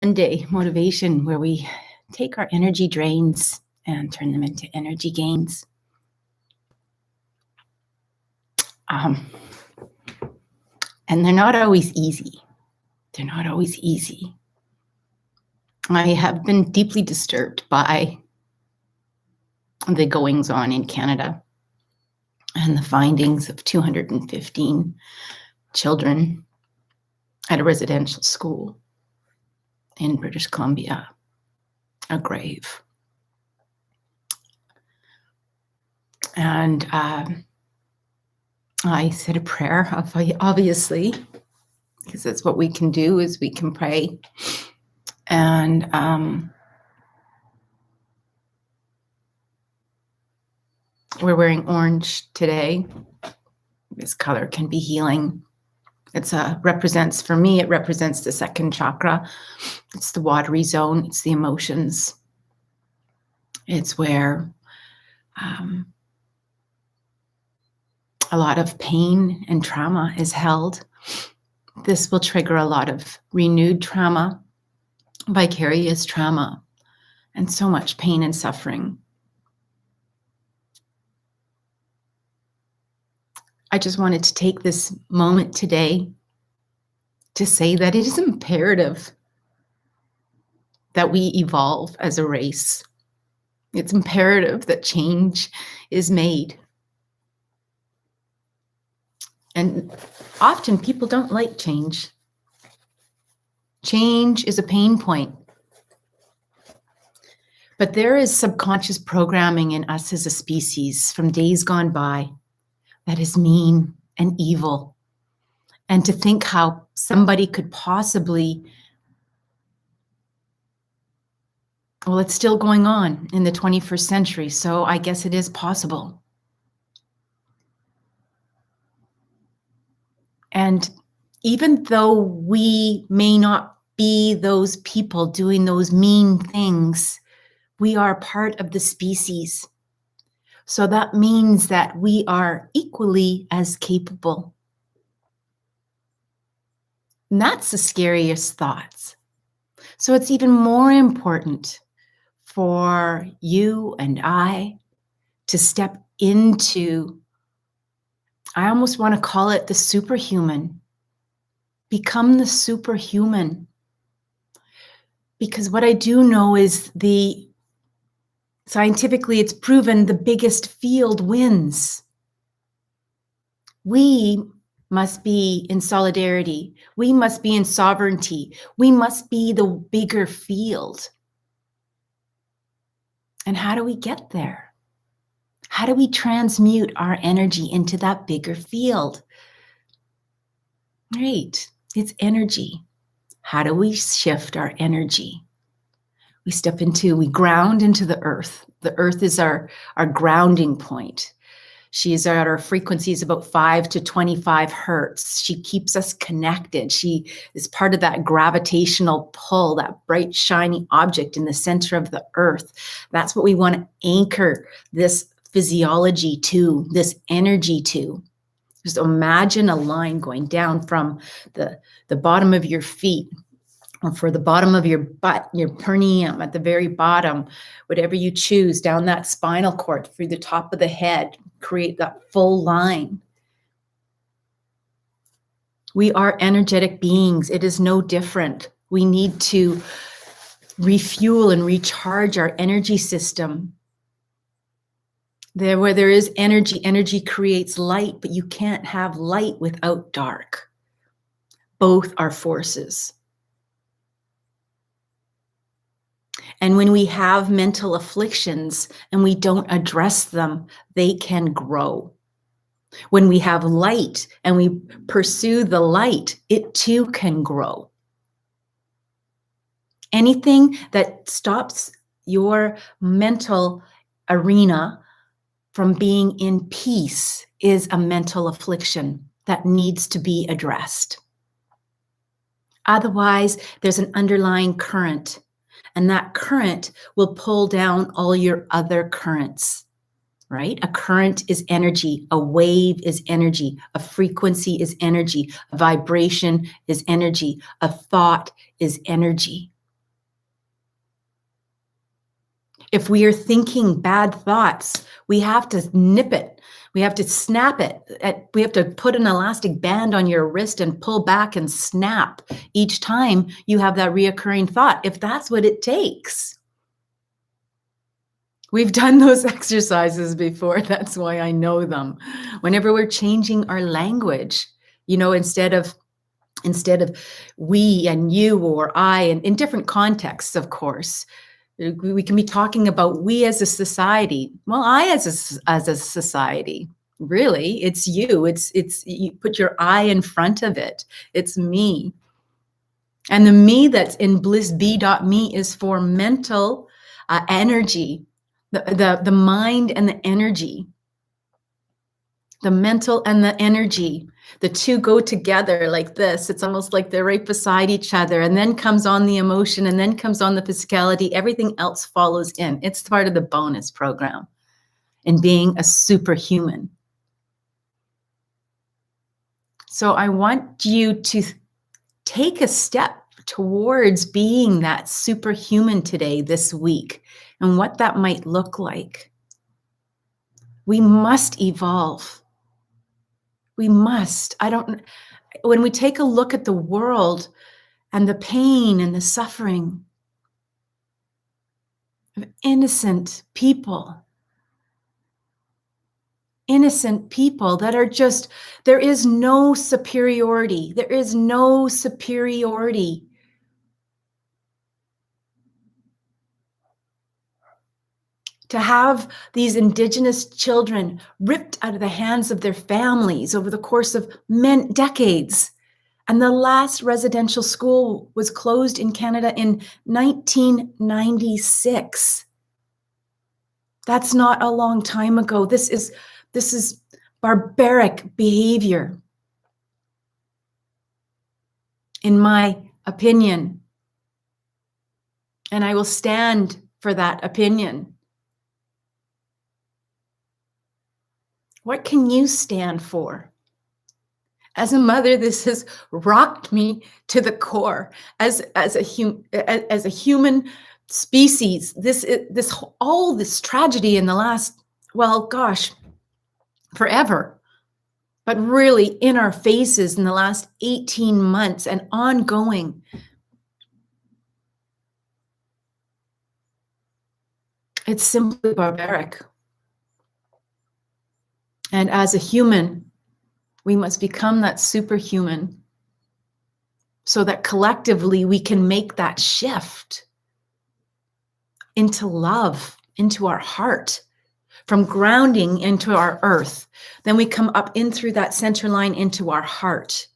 Monday motivation, where we take our energy drains and turn them into energy gains. And they're not always easy. They're not always easy. I have been deeply disturbed by the goings on in Canada and the findings of 215 children at a residential school in British Columbia, a grave. And I said a prayer, obviously, because that's what we can do, is we can pray. And we're wearing orange today. This color can be healing. It represents, for me, it represents the second chakra. It's the watery zone. It's the emotions. It's where a lot of pain and trauma is held. This will trigger a lot of renewed trauma, vicarious trauma, and so much pain and suffering. I just wanted to take this moment today to say that it is imperative that we evolve as a race. It's imperative that change is made. And often people don't like change. Change is a pain point. But there is subconscious programming in us as a species from days gone by that is mean and evil. And to think how somebody could possibly, well, it's still going on in the 21st century, so I guess it is possible. And even though we may not be those people doing those mean things, we are part of the species. So that means that we are equally as capable. And that's the scariest thoughts. So it's even more important for you and I to step into, I almost want to call it the superhuman. Become the superhuman. Because what I do know is scientifically it's proven the biggest field wins. We must be in solidarity. We must be in sovereignty. We must be the bigger field. And how do we get there? How do we transmute our energy into that bigger field? Right, it's energy. How do we shift our energy? We ground into the earth. The earth is our grounding point. She's at our frequencies about 5 to 25 hertz. She keeps us connected. She is part of that gravitational pull, that bright, shiny object in the center of the earth. That's what we want to anchor this physiology to, this energy to. Just imagine a line going down from the bottom of your feet, or for the bottom of your butt, your perineum at the very bottom, whatever you choose, down that spinal cord, through the top of the head, create that full line. We are energetic beings. It is no different. We need to refuel and recharge our energy system. Where there is energy, energy creates light, but you can't have light without dark. Both are forces. And when we have mental afflictions and we don't address them, they can grow. When we have light and we pursue the light, it too can grow. Anything that stops your mental arena from being in peace is a mental affliction that needs to be addressed. Otherwise, there's an underlying current. And that current will pull down all your other currents, right? A current is energy. A wave is energy. A frequency is energy. A vibration is energy. A thought is energy. If we are thinking bad thoughts, we have to nip it. We have to snap it. We have to put an elastic band on your wrist and pull back and snap each time you have that reoccurring thought, if that's what it takes. We've done those exercises before. That's why I know them. Whenever we're changing our language, instead of we and you or I, and in different contexts, of course, we can be talking about we as a society. Well, I as a society. Really, it's you. It's you put your I in front of it. It's me. And the me that's in BlissBEME is for mental energy, the mind and the energy. The mental and the energy, the two go together like this. It's almost like they're right beside each other, and then comes on the emotion, and then comes on the physicality. Everything else follows in. It's part of the bonus program in being a superhuman. So I want you to take a step towards being that superhuman today, this week, and what that might look like. We must evolve. We must. When we take a look at the world and the pain and the suffering of innocent people that are just, there is no superiority. There is no superiority. To have these Indigenous children ripped out of the hands of their families over the course of decades. And the last residential school was closed in Canada in 1996. That's not a long time ago. This is barbaric behavior, in my opinion. And I will stand for that opinion. What can you stand for? As a mother, this has rocked me to the core. As a human species, all this tragedy in the last, well, gosh, forever, but really in our faces in the last 18 months and ongoing. It's simply barbaric. And as a human, we must become that superhuman so that collectively we can make that shift into love, into our heart, from grounding into our earth. Then we come up in through that center line into our heart.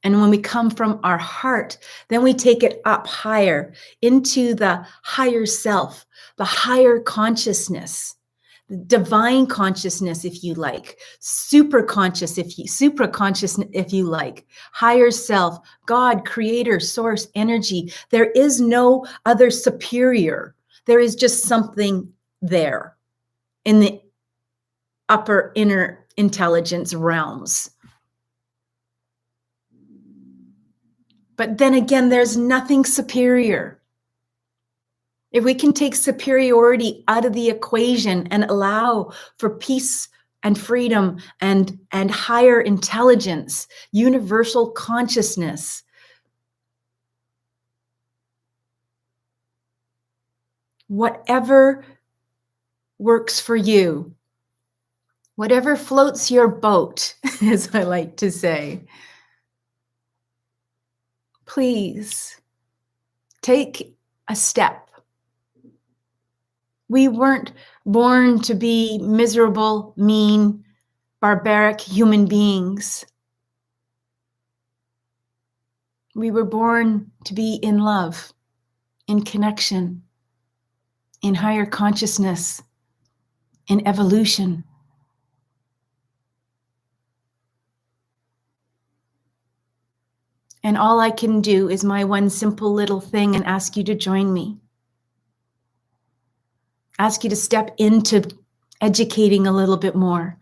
And when we come from our heart, then we take it up higher into the higher self, the higher consciousness. Divine consciousness, if you like, supraconscious, if you like, higher self, God, creator, source, energy. There is no other superior. There is just something there in the upper inner intelligence realms. But then again, there's nothing superior. If we can take superiority out of the equation and allow for peace and freedom and higher intelligence, universal consciousness, whatever works for you, whatever floats your boat, as I like to say, please take a step. We weren't born to be miserable, mean, barbaric human beings. We were born to be in love, in connection, in higher consciousness, in evolution. And all I can do is my one simple little thing and ask you to join me. Ask you to step into educating a little bit more.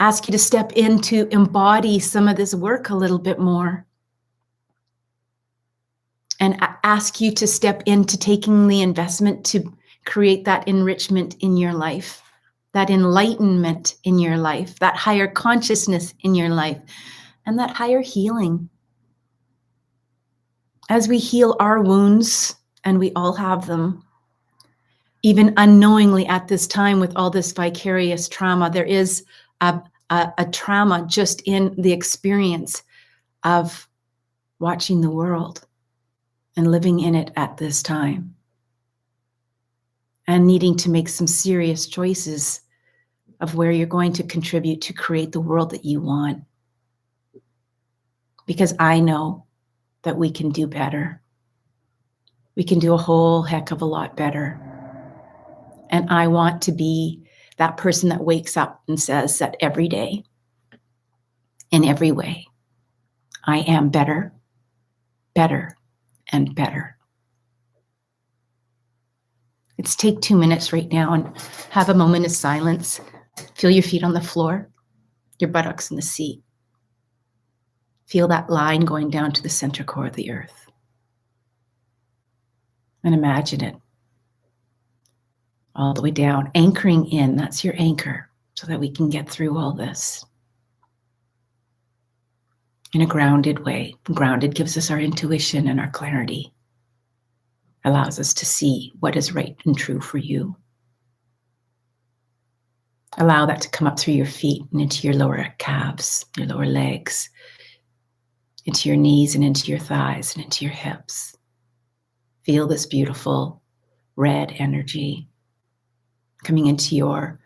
Ask you to step into embody some of this work a little bit more. And ask you to step into taking the investment to create that enrichment in your life, that enlightenment in your life, that higher consciousness in your life, and that higher healing. As we heal our wounds, and we all have them, even unknowingly at this time with all this vicarious trauma, there is a trauma just in the experience of watching the world and living in it at this time, and needing to make some serious choices of where you're going to contribute to create the world that you want. Because I know that we can do better. We can do a whole heck of a lot better. And I want to be that person that wakes up and says that every day, in every way, I am better, better, and better. Let's take 2 minutes right now and have a moment of silence. Feel your feet on the floor, your buttocks in the seat. Feel that line going down to the center core of the earth. And imagine it all the way down, anchoring in. That's your anchor, so that we can get through all this in a grounded way. Grounded gives us our intuition and our clarity, allows us to see what is right and true for you. Allow that to come up through your feet and into your lower calves, your lower legs, into your knees and into your thighs and into your hips. Feel this beautiful red energy coming into your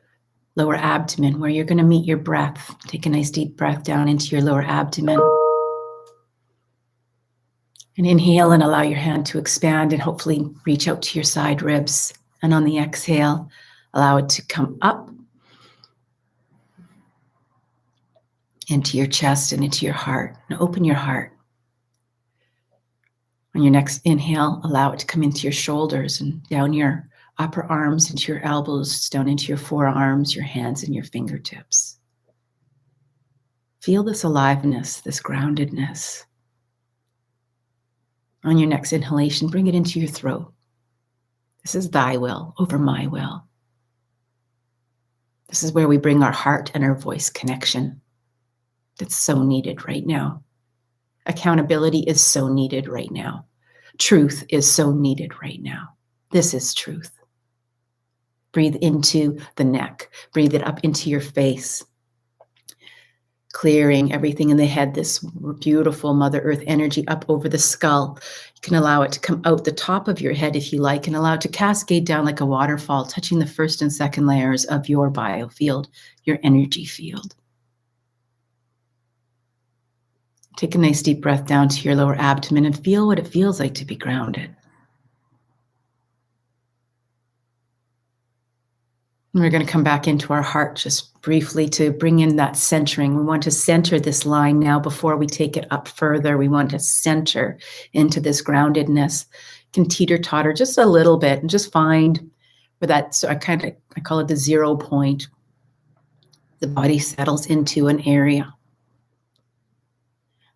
lower abdomen, where you're going to meet your breath. Take a nice deep breath down into your lower abdomen. And inhale and allow your hand to expand and hopefully reach out to your side ribs. And on the exhale, allow it to come up into your chest and into your heart. And open your heart. On your next inhale, allow it to come into your shoulders and down your upper arms, into your elbows, down into your forearms, your hands, and your fingertips. Feel this aliveness, this groundedness. On your next inhalation, bring it into your throat. This is thy will over my will. This is where we bring our heart and our voice connection. That's so needed right now. Accountability is so needed right now. Truth is so needed right now. This is truth. Breathe into the neck. Breathe it up into your face. Clearing everything in the head, this beautiful Mother Earth energy up over the skull. You can allow it to come out the top of your head if you like, and allow it to cascade down like a waterfall, touching the first and second layers of your biofield, your energy field. Take a nice deep breath down to your lower abdomen and feel what it feels like to be grounded. And we're going to come back into our heart just briefly to bring in that centering. We want to center this line now before we take it up further. We want to center into this groundedness. You can teeter-totter just a little bit and just find where that, so I call it the 0 point. The body settles into an area.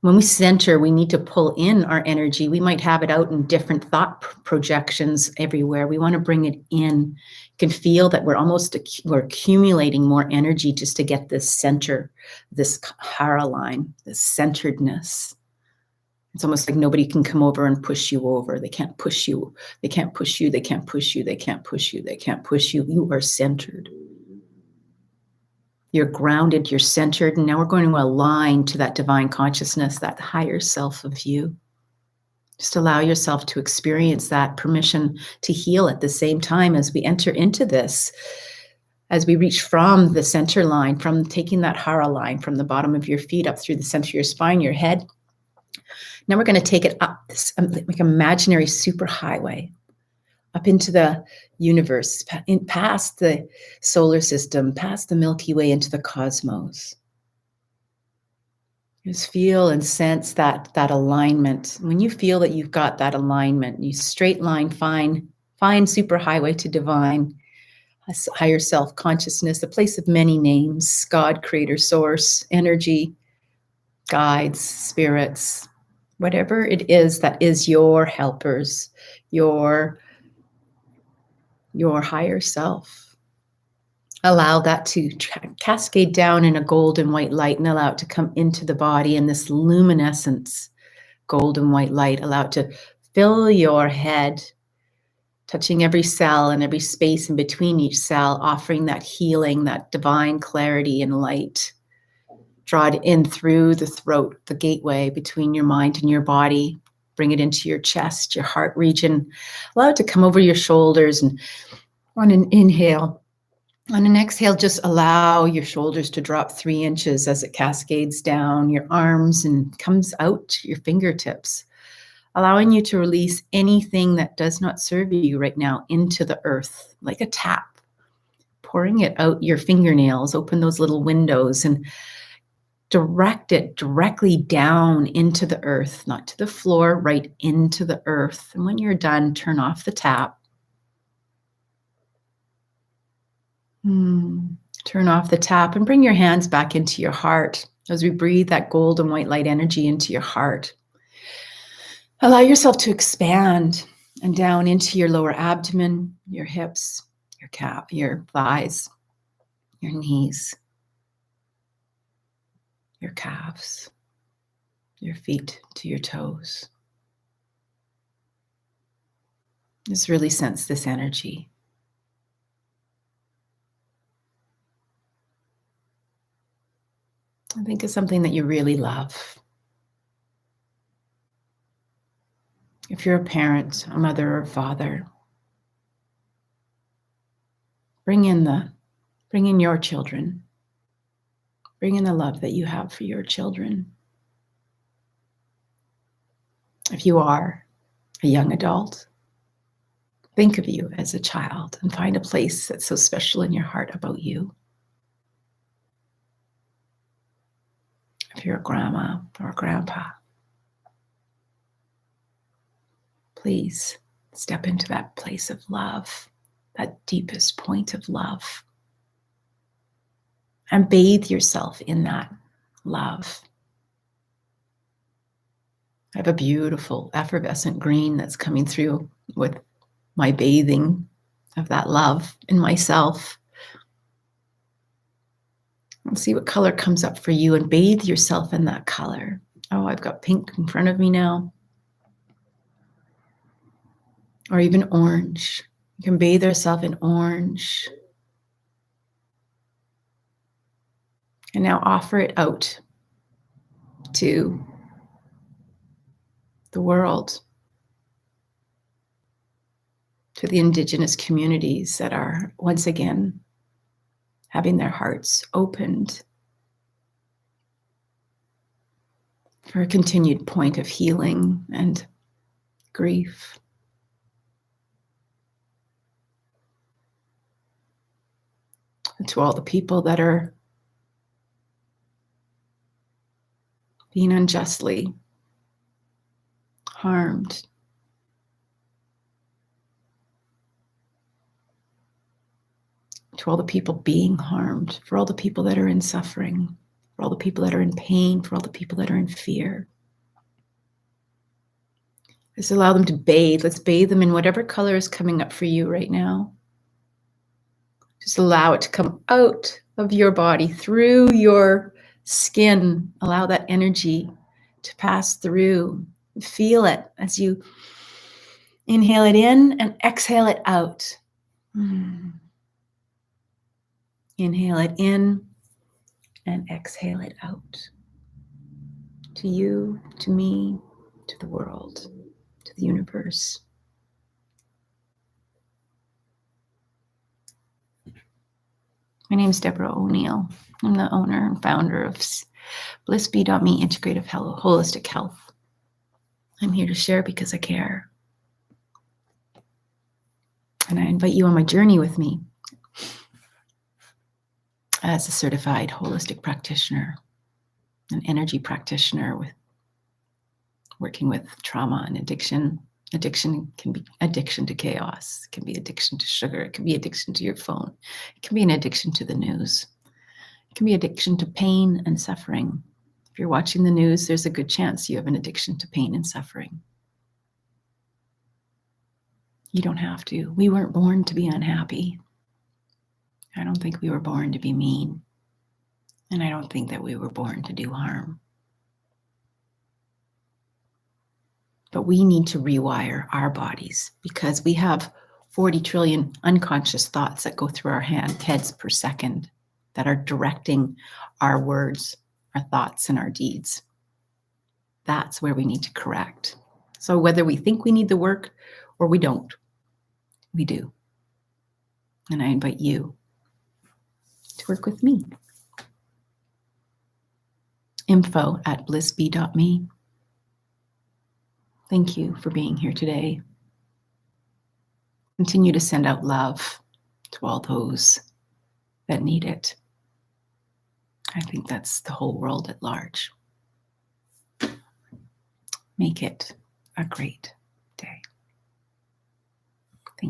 When we center, we need to pull in our energy. We might have it out in different thought projections everywhere. We want to bring it in. You can feel that we're accumulating more energy just to get this center, this hara line, this centeredness. It's almost like nobody can come over and push you over. They can't push you. They can't push you. They can't push you. They can't push you. They can't push you. You are centered. You're grounded, you're centered, and now we're going to align to that divine consciousness, that higher self of you. Just allow yourself to experience that permission to heal at the same time as we enter into this, as we reach from the center line, from taking that hara line from the bottom of your feet up through the center of your spine, your head. Now we're going to take it up this like imaginary superhighway, up into the universe, past the solar system, past the Milky Way, into the cosmos. Just feel and sense that alignment. When you feel that you've got that alignment, you straight line, find superhighway to divine, higher self consciousness, the place of many names, God, creator, source, energy, guides, spirits, whatever it is that is your helpers, your your higher self. Allow that to cascade down in a golden white light and allow it to come into the body in this luminescence, golden white light. Allow it to fill your head, touching every cell and every space in between each cell, offering that healing, that divine clarity and light. Draw it in through the throat, the gateway between your mind and your body. Bring it into your chest, your heart region. Allow it to come over your shoulders, and on an inhale, on an exhale, just allow your shoulders to drop 3 inches as it cascades down your arms and comes out to your fingertips, allowing you to release anything that does not serve you right now into the earth, like a tap, pouring it out your fingernails. Open those little windows and direct it directly down into the earth, not to the floor, right into the earth. And when you're done, turn off the tap. Turn off the tap and bring your hands back into your heart as we breathe that golden white light energy into your heart. Allow yourself to expand and down into your lower abdomen, your hips, your calf, your thighs, your knees, your calves, your feet to your toes. Just really sense this energy. I think it's something that you really love. If you're a parent, a mother or father, bring in your children. Bring in the love that you have for your children. If you are a young adult, think of you as a child and find a place that's so special in your heart about you. If you're a grandma or a grandpa, please step into that place of love, that deepest point of love, and bathe yourself in that love. I have a beautiful effervescent green that's coming through with my bathing of that love in myself. And see what color comes up for you and bathe yourself in that color. Oh, I've got pink in front of me now. Or even orange. You can bathe yourself in orange. And now offer it out to the world, to the Indigenous communities that are once again having their hearts opened for a continued point of healing and grief. And to all the people that are being unjustly harmed. To all the people being harmed, for all the people that are in suffering, for all the people that are in pain, for all the people that are in fear. Just allow them to bathe. Let's bathe them in whatever color is coming up for you right now. Just allow it to come out of your body, through your skin. Allow that energy to pass through. Feel it as you inhale it in and exhale it out. Inhale it in and exhale it out. To you, to me, to the world, to the universe. My name is Deborah O'Neill. I'm the owner and founder of BlissBEME Integrative Holistic Health. I'm here to share because I care. And I invite you on my journey with me as a certified holistic practitioner, an energy practitioner with working with trauma and addiction. Addiction can be addiction to chaos. It can be addiction to sugar. It can be addiction to your phone. It can be an addiction to the news. It can be addiction to pain and suffering. If you're watching the news, there's a good chance you have an addiction to pain and suffering. You don't have to. We weren't born to be unhappy. I don't think we were born to be mean. And I don't think that we were born to do harm. But we need to rewire our bodies because we have 40 trillion unconscious thoughts that go through our heads per second that are directing our words, our thoughts, and our deeds. That's where we need to correct. So whether we think we need the work or we don't, we do. And I invite you to work with me. info@blissbe.me. Thank you for being here today. Continue to send out love to all those that need it. I think that's the whole world at large. Make it a great day.